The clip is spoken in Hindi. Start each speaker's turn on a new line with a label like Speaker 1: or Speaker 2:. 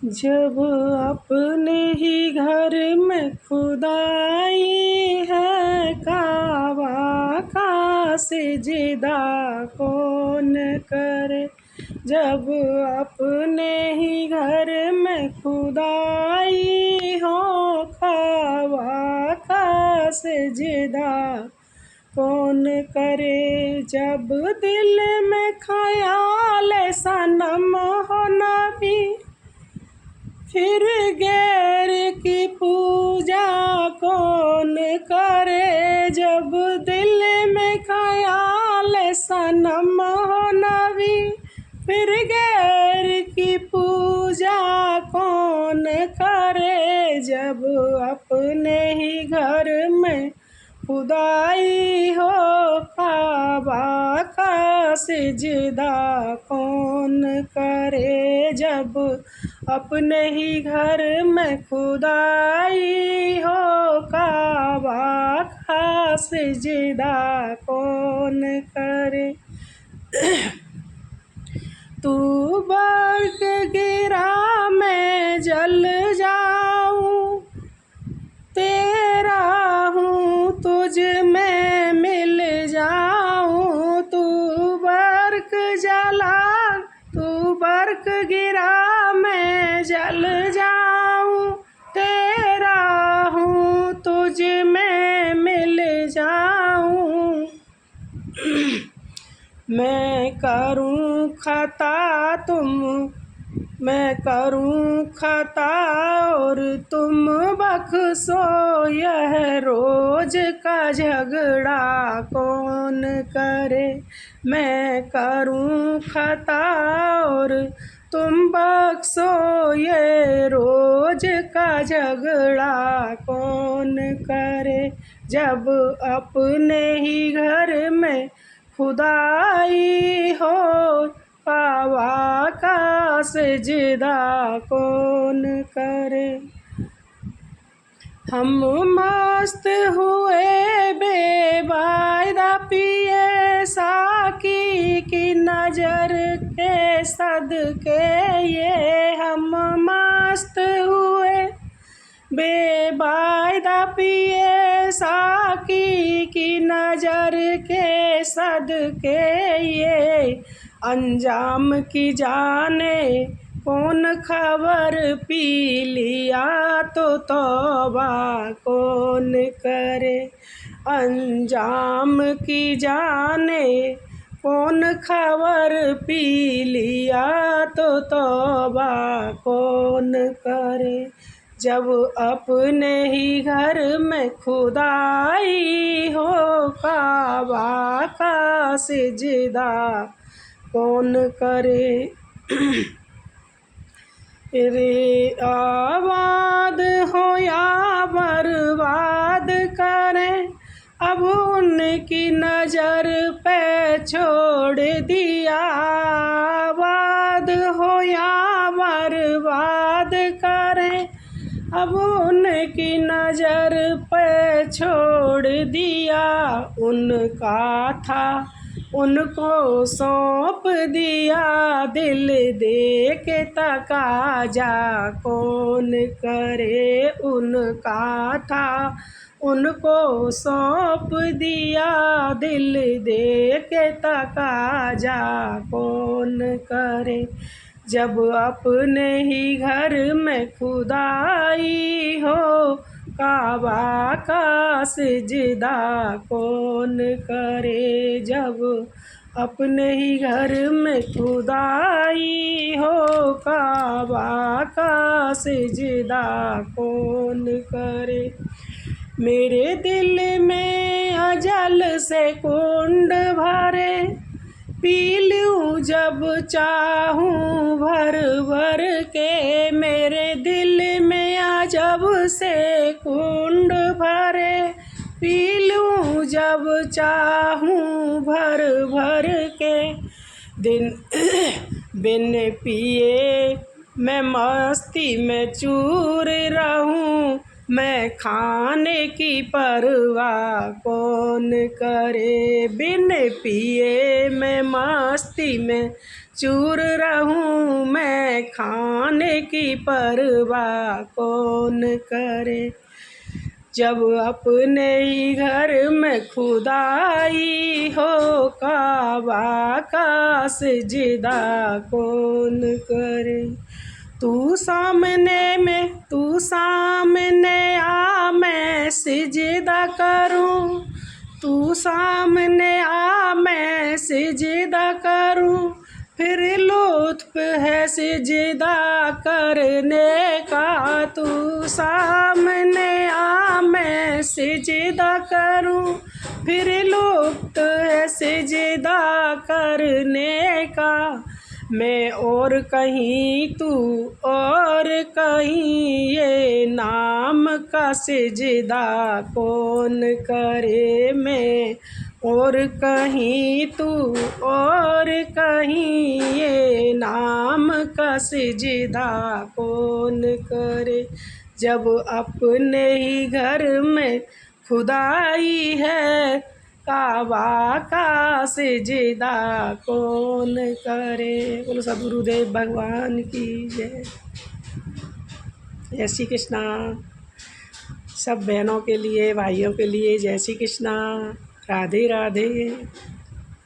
Speaker 1: जब अपने ही घर में खुदाई है, काबा का सिजदा कौन करे। जब अपने ही घर में खुदाई हो, काबा का सिजदा कौन करे। जब दिल में ख्याल सनम हो नबी, फिर गैर की पूजा कौन करे। जब दिल में ख्याल सनम हो नबी, फिर गैर की पूजा कौन करे। जब अपने ही घर में खुदाई हो, काबा का सिजदा कौन करे। जब अपने ही घर में खुदाई हो, काबा का सिजदा कौन करे। तू बर्क गिरा मैं जल जाऊं, तेरा हूँ तुझ में मिल जाऊं। तू बर्क जला, तू बर्क गिरा मैं जल जाऊं, तेरा हूँ तुझ में मिल जाऊं। मैं करूँ खता और तुम बख्शो, यह रोज का झगड़ा कौन करे। मैं करूँ खता और तुम बख्शो, ये रोज का झगड़ा कौन करे। जब अपने ही घर में खुदाई हो, काबा का सिजदा कौन करे। हम मस्त हुए बेवायदा पिए, साकी की नजर के सदके ये। हम मस्त हुए बेवायदा पिए, साकी की नजर के सदके ये। अंजाम की जाने कौन खबर, पी लिया तो तौबा कौन करे। अंजाम की जाने कौन खबर, पी लिया तो तौबा कौन करे। जब अपने ही घर में खुदाई हो, काबा का सिजदा कौन करे। रे आबाद हो या बर्बाद करें, अब उनकी नज़र पे छोड़ दिया। आबाद हो या बर्बाद करें, अब उनकी नज़र पे छोड़ दिया। उनका था उनको सौंप दिया, दिल दे के तकाजा कौन करे। उनका था उनको सौंप दिया, दिल दे के तकाजा कौन करे। जब अपने ही घर में खुदाई हो, काबा का सिजदा कौन करे। जब अपने ही घर में खुदाई हो, काबा का सिजदा कौन करे। मेरे दिल में अजल से कुंड भरे, पी लूँ जब चाहूँ भर भर के। मेरे दिल में अजब से कुंड भरे, पी लूँ जब चाहूँ भर भर के। दिन बिन पिए मैं मस्ती में चूर रहूं, मैं खाने की परवाह कौन करे। बिन पिए मैं मस्ती में चूर रहूं, मैं खाने की परवाह कौन करे। जब अपने ही घर में खुदाई हो, काबा का सिजदा कौन करे। तू सामने आ मैं सिजदा करूं, तू सामने आ मैं सिजदा करूं। फिर लुत्फ है सिजदा करने का, तू सामने आ मैं सिजदा करूं। फिर लुत्फ है सिजदा करने का। मैं और कहीं तू और कहीं, ये नाम का सिजदा कौन करे। मैं और कहीं तू और कहीं, ये नाम का सिजदा कौन करे। जब अपने ही घर में खुदाई है, काबा का सिजदा कौन करे। बोलो सद्गुरुदेव भगवान की जय। जय श्री कृष्णा। सब बहनों के लिए, भाइयों के लिए जय श्री कृष्णा। राधे राधे।